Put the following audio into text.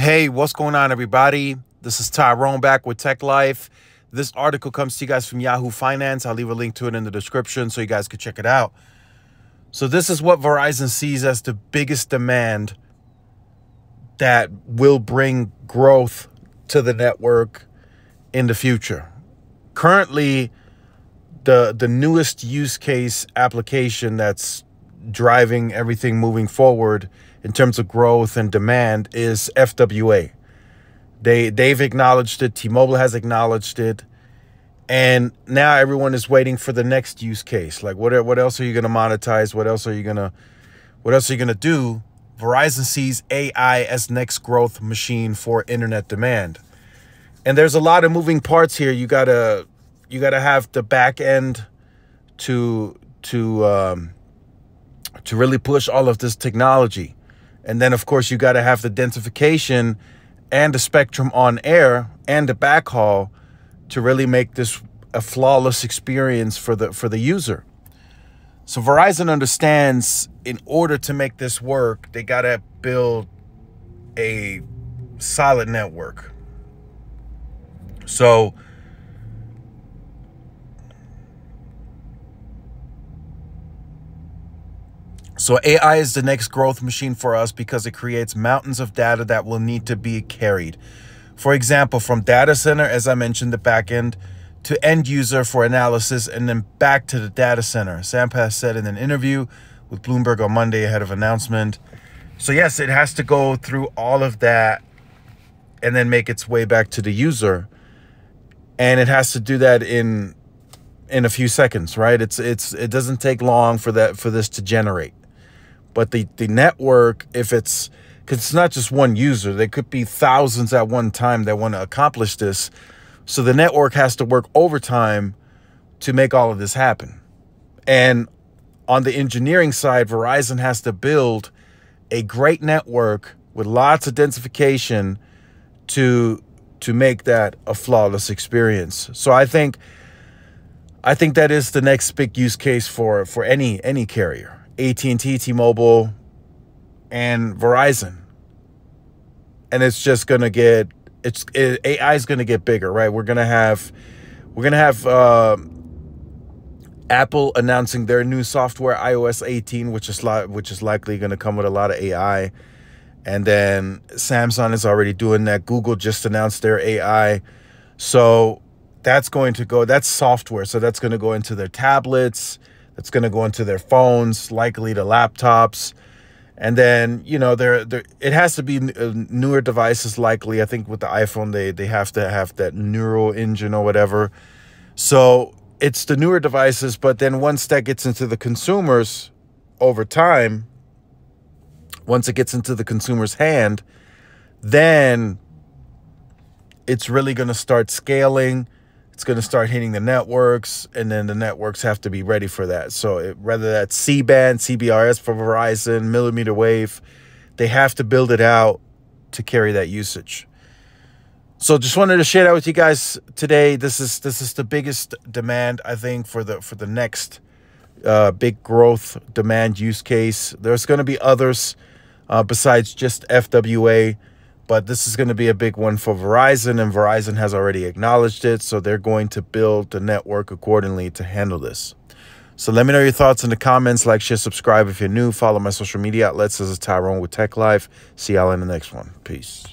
Hey, what's going on, everybody? This is Tyrone back with Tech Life. This article comes to you guys from Yahoo Finance. I'll leave a link to it in the description so you guys can check it out. So this is what Verizon sees as the biggest demand that will bring growth to the network in the future. Currently, the newest use case application that's driving everything moving forward in terms of growth and demand is FWA. They've acknowledged it. T-Mobile has acknowledged it. And now everyone is waiting for the next use case. Like, what else are you going to monetize? What else are you going to do? Verizon sees AI as next growth machine for internet demand. And there's a lot of moving parts here. You gotta have the back end to really push all of this technology. And then, of course, you got to have the densification and the spectrum on air and the backhaul to really make this a flawless experience for the user. So Verizon understands in order to make this work, they got to build a solid network. So AI is the next growth machine for us because it creates mountains of data that will need to be carried. For example, from data center, as I mentioned, the backend, to end user for analysis, and then back to the data center. Sampath said in an interview with Bloomberg on Monday ahead of announcement. So yes, it has to go through all of that and then make its way back to the user. And it has to do that in a few seconds, right? It doesn't take long for this to generate. But the network, because it's not just one user, there could be thousands at one time that want to accomplish this. So the network has to work overtime to make all of this happen. And on the engineering side, Verizon has to build a great network with lots of densification to make that a flawless experience. So I think that is the next big use case for any carrier. AT&T, T-Mobile, and Verizon. And it's just going to get, AI is going to get bigger, right? We're going to have Apple announcing their new software, iOS 18, which is likely going to come with a lot of AI. And then Samsung is already doing that. Google just announced their AI. So that's software. So that's going to go into their tablets. That's going to go into their phones, likely to laptops. And then, it has to be newer devices, likely. I think with the iPhone, they have to have that neural engine or whatever. So it's the newer devices. But then once that gets into the consumers over time, once it gets into the consumer's hand, then it's really going to start scaling. It's going to start hitting the networks, and then the networks have to be ready for that. So whether that's C-band, CBRS for Verizon, millimeter wave, they have to build it out to carry that usage. So just wanted to share that with you guys today. This is the biggest demand, I think, for the next big growth demand use case. There's going to be others besides just FWA. But this is going to be a big one for Verizon, and Verizon has already acknowledged it. So they're going to build the network accordingly to handle this. So let me know your thoughts in the comments. Like, share, subscribe if you're new. Follow my social media outlets. This is Tyrone with Tech Life. See y'all in the next one. Peace.